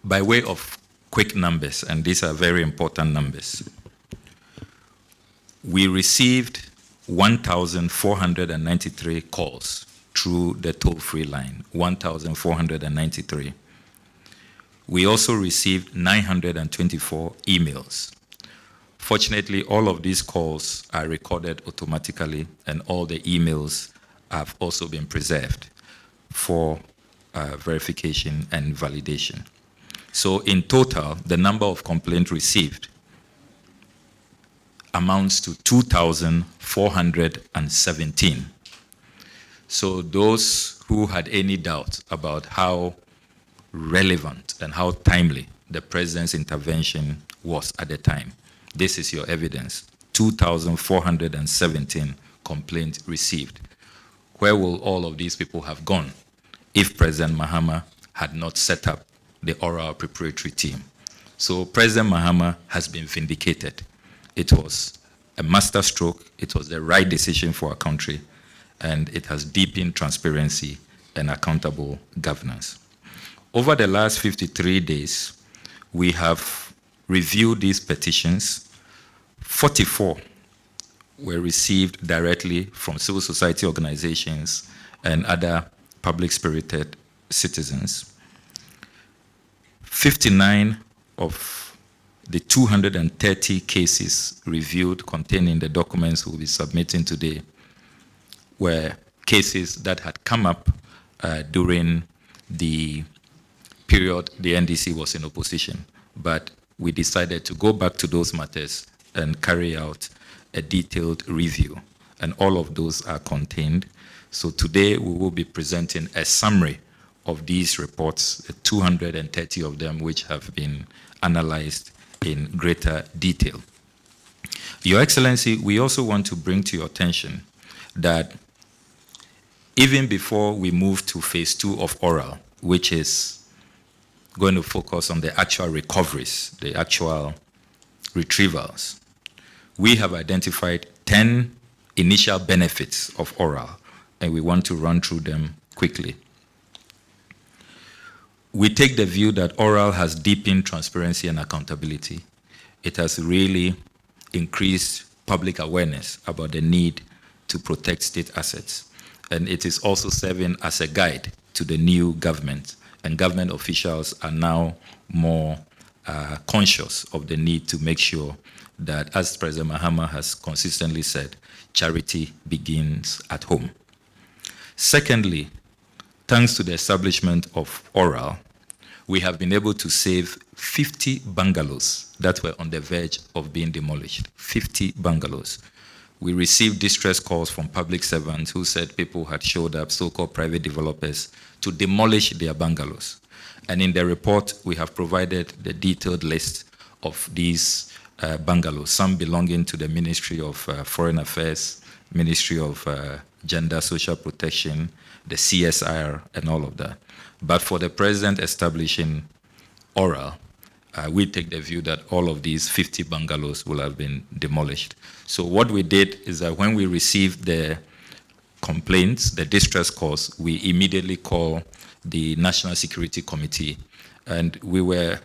By way of quick numbers, and these are very important numbers, we received 1,493 calls through the toll-free line, 1,493. We also received 924 emails. Fortunately, all of these calls are recorded automatically, and all the emails have also been preserved for verification and validation. So in total, the number of complaints received amounts to 2,417. So those who had any doubt about how relevant and how timely the President's intervention was at the time, this is your evidence. 2,417 complaints received. Where will all of these people have gone if President Mahama had not set up the oral preparatory team? So President Mahama has been vindicated. It was a masterstroke, it was the right decision for our country, and it has deepened transparency and accountable governance. Over the last 53 days, we have reviewed these petitions. 44 were received directly from civil society organizations and other public-spirited citizens. 59 of the 230 cases reviewed containing the documents we'll be submitting today were cases that had come up during the period the NDC was in opposition. But we decided to go back to those matters and carry out a detailed review. And all of those are contained. So today we will be presenting a summary of these reports, 230 of them which have been analyzed in greater detail. Your Excellency, we also want to bring to your attention that even before we move to phase 2 of oral, which is going to focus on the actual recoveries, the actual retrievals, we have identified 10 initial benefits of oral, and we want to run through them quickly. We take the view that oral has deepened transparency and accountability. It has really increased public awareness about the need to protect state assets. And it is also serving as a guide to the new government. And government officials are now more conscious of the need to make sure that, as President Mahama has consistently said, charity begins at home. Secondly, thanks to the establishment of oral, we have been able to save 50 bungalows that were on the verge of being demolished. 50 bungalows. We received distress calls from public servants who said people had showed up, so-called private developers, to demolish their bungalows. And in the report, we have provided the detailed list of these bungalows, some belonging to the Ministry of Foreign Affairs, Ministry of Gender, Social Protection, the CSIR, and all of that. But for the President establishing oral, we take the view that all of these 50 bungalows will have been demolished. So what we did is that when we received the complaints, the distress calls, we immediately called the National Security Committee. And we were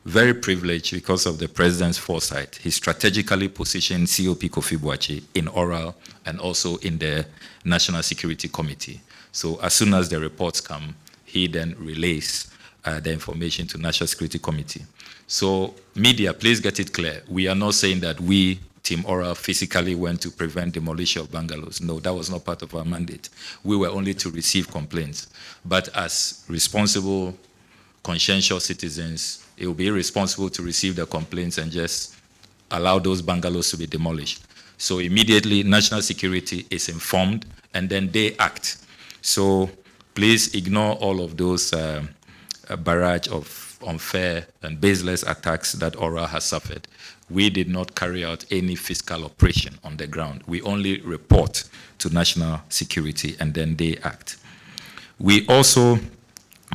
very privileged because of the President's foresight. He strategically positioned COP Kofi Boakye in oral and also in the National Security Committee. So as soon as the reports come, he then relays the information to National Security Committee. So media, please get it clear. We are not saying that we, Team Oral, physically went to prevent demolition of bungalows. No, that was not part of our mandate. We were only to receive complaints. But as responsible, conscientious citizens, it will be irresponsible to receive the complaints and just allow those bungalows to be demolished. So immediately, national security is informed, and then they act. So please ignore all of those barrage of unfair and baseless attacks that Oral has suffered. We did not carry out any fiscal operation on the ground. We only report to national security, and then they act. We also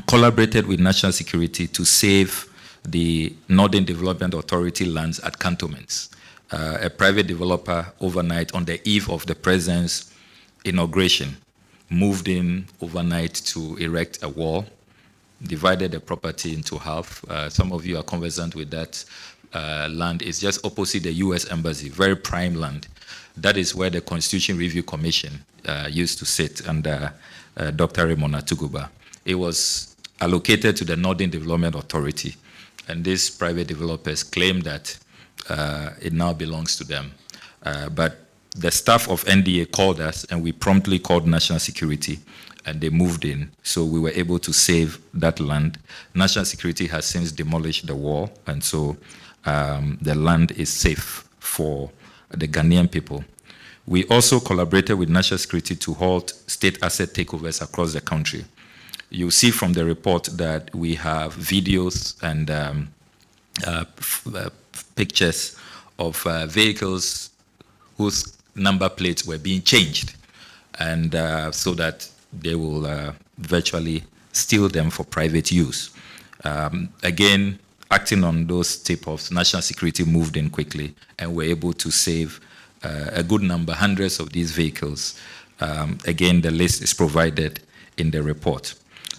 collaborated with national security to save the Northern Development Authority lands at cantonments. A private developer overnight on the eve of the President's inauguration moved in overnight to erect a wall divided the property into half. Some of you are conversant with that land. It's just opposite the U.S. Embassy, very prime land. That is where the Constitution Review Commission used to sit under Dr. Raymond Atuguba. It was allocated to the Northern Development Authority, and these private developers claim that it now belongs to them. But the staff of NDA called us, and we promptly called National Security, and they moved in. So we were able to save that land. National Security has since demolished the wall, and so the land is safe for the Ghanaian people. We also collaborated with National Security to halt state asset takeovers across the country. You'll see from the report that we have videos and pictures of vehicles whose number plates were being changed, and so that they will virtually steal them for private use. Again, acting on those tip-offs, National Security moved in quickly and were able to save a good number, hundreds of these vehicles. Again, the list is provided in the report.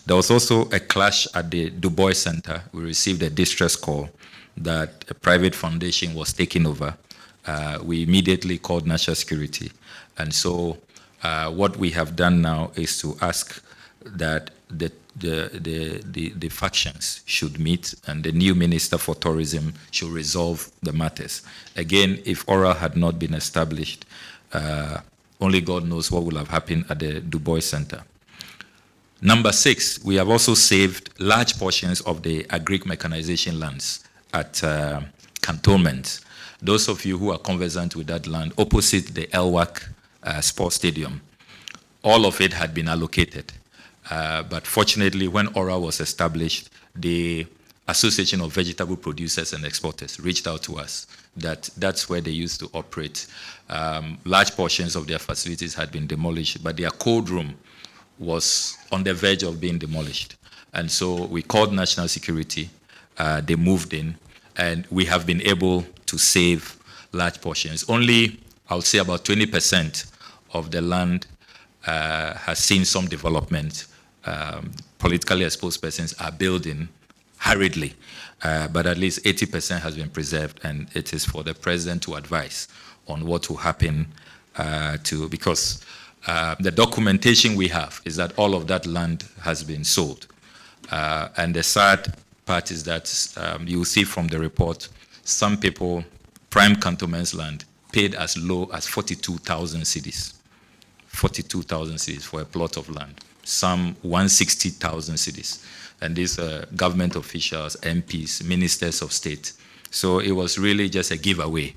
There was also a clash at the Du Bois Center. We received a distress call that a private foundation was taking over. We immediately called National Security. And so what we have done now is to ask that the factions should meet, and the new Minister for Tourism should resolve the matters. Again, if oral had not been established, only God knows what would have happened at the Du Bois Center. Number 6, we have also saved large portions of the agric mechanization lands at cantonments. Those of you who are conversant with that land, opposite the Elwak Sports Stadium, all of it had been allocated. But fortunately, when ORA was established, the Association of Vegetable Producers and Exporters reached out to us that that's where they used to operate. Large portions of their facilities had been demolished, but their cold room was on the verge of being demolished. And so we called National Security, they moved in, and we have been able to save large portions. Only, I would say, about 20% of the land has seen some development. Politically exposed persons are building hurriedly, but at least 80% has been preserved, and it is for the president to advise on what will happen because the documentation we have is that all of that land has been sold. And the sad part is that you will see from the report, some people, prime cantonments land, paid as low as 42,000 cedis. 42,000 cedis for a plot of land. Some 160,000 cedis. And these are government officials, MPs, ministers of state. So it was really just a giveaway.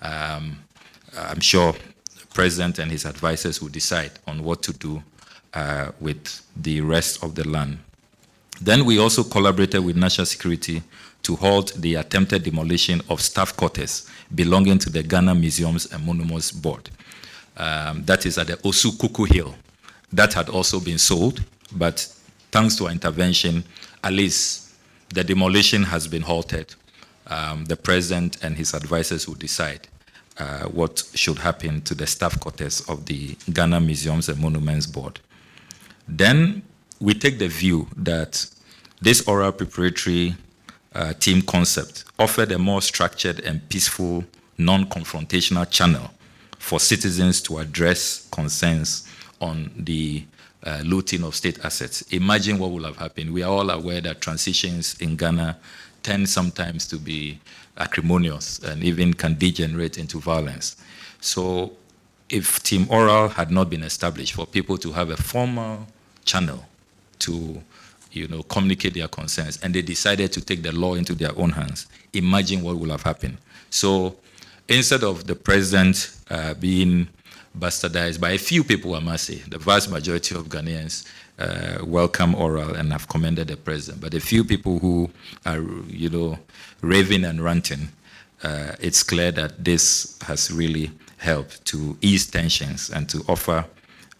I'm sure the president and his advisors will decide on what to do with the rest of the land. Then we also collaborated with National Security to halt the attempted demolition of staff quarters belonging to the Ghana Museums and Monuments Board. That is at the Osu-Kuku Hill. That had also been sold, but thanks to our intervention, at least the demolition has been halted. The president and his advisors will decide what should happen to the staff quarters of the Ghana Museums and Monuments Board. Then we take the view that this oral preparatory team concept offered a more structured and peaceful, non-confrontational channel for citizens to address concerns on the looting of state assets. Imagine what would have happened. We are all aware that transitions in Ghana tend sometimes to be acrimonious and even can degenerate into violence. So if Team Oral had not been established for people to have a formal channel to communicate their concerns, and they decided to take the law into their own hands, imagine what would have happened. So instead of the president being bastardized by a few people, I must say, the vast majority of Ghanaians welcome oral and have commended the president, but a few people who are, raving and ranting, it's clear that this has really helped to ease tensions and to offer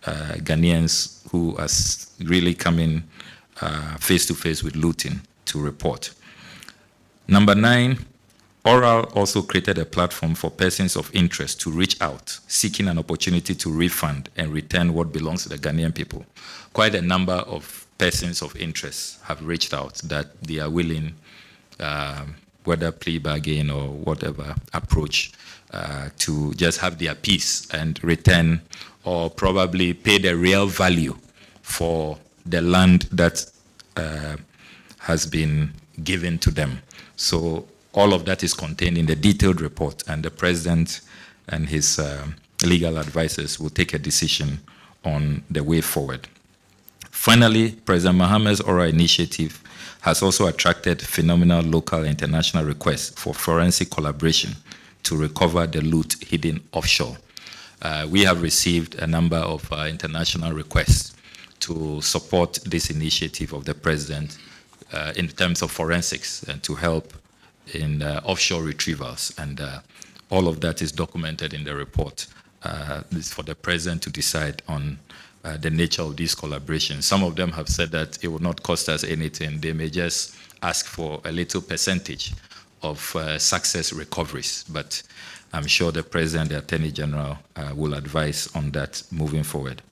Ghanaians who are really coming face to face with looting to report. Number 9, Oral also created a platform for persons of interest to reach out, seeking an opportunity to refund and return what belongs to the Ghanaian people. Quite a number of persons of interest have reached out that they are willing, whether plea bargain or whatever approach, to just have their peace and return, or probably pay the real value for the land that has been given to them. So all of that is contained in the detailed report, and the president and his legal advisors will take a decision on the way forward. Finally, President Mahama's oral initiative has also attracted phenomenal local and international requests for forensic collaboration to recover the loot hidden offshore. We have received a number of international requests to support this initiative of the president in terms of forensics and to help in offshore retrievals. And all of that is documented in the report. This is for the president to decide on the nature of these collaborations. Some of them have said that it will not cost us anything. They may just ask for a little percentage of success recoveries. But I'm sure the president, the attorney general will advise on that moving forward.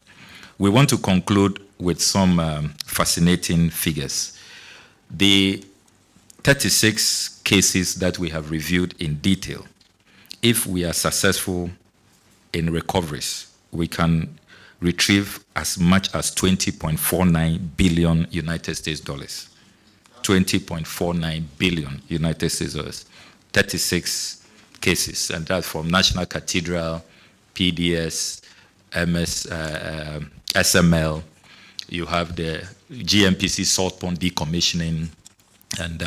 We want to conclude with some fascinating figures. The 36 cases that we have reviewed in detail, if we are successful in recoveries, we can retrieve as much as 20.49 billion United States dollars. 20.49 billion United States dollars. 36 cases, and that's from National Cathedral, PDS, SML. You have the GMPC salt pond decommissioning, and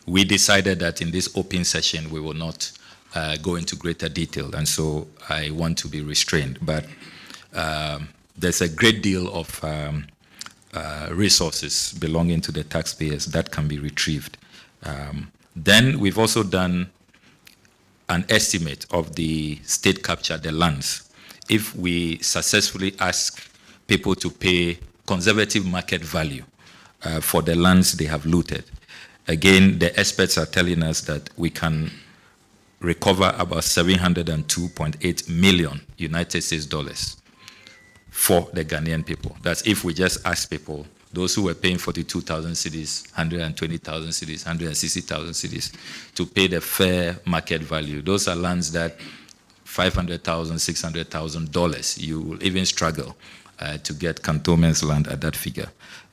we decided that in this open session we will not go into greater detail, and so I want to be restrained. But there's a great deal of resources belonging to the taxpayers that can be retrieved. Then we've also done an estimate of the state capture, the lands. If we successfully ask people to pay conservative market value for the lands they have looted, again, the experts are telling us that we can recover about 702.8 million United States dollars for the Ghanaian people. That's if we just ask people, those who were paying 42,000 cedis, 120,000 cedis, 160,000 cedis, to pay the fair market value. Those are lands that $500,000, $600,000, you will even struggle to get cantonments land at that figure.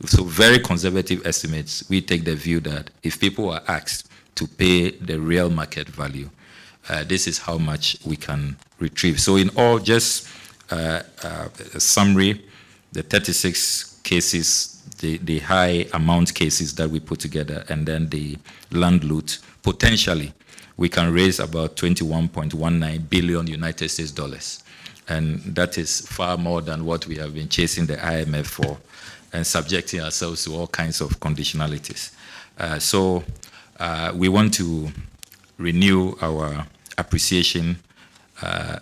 So very conservative estimates. We take the view that if people are asked to pay the real market value, this is how much we can retrieve. So in all, just a summary, the 36 cases, the high amount cases that we put together, and then the land loot, potentially we can raise about 21.19 billion United States dollars. And that is far more than what we have been chasing the IMF for and subjecting ourselves to all kinds of conditionalities. So we want to renew our appreciation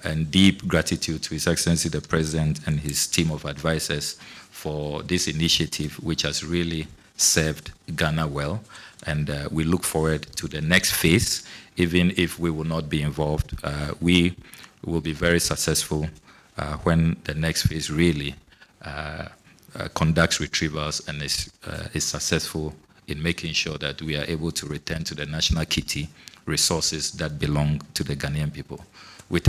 and deep gratitude to His Excellency the President and his team of advisors for this initiative, which has really served Ghana well. And we look forward to the next phase. Even if we will not be involved, we will be very successful when the next phase really conducts retrievals and is successful in making sure that we are able to return to the national kitty resources that belong to the Ghanaian people. We thank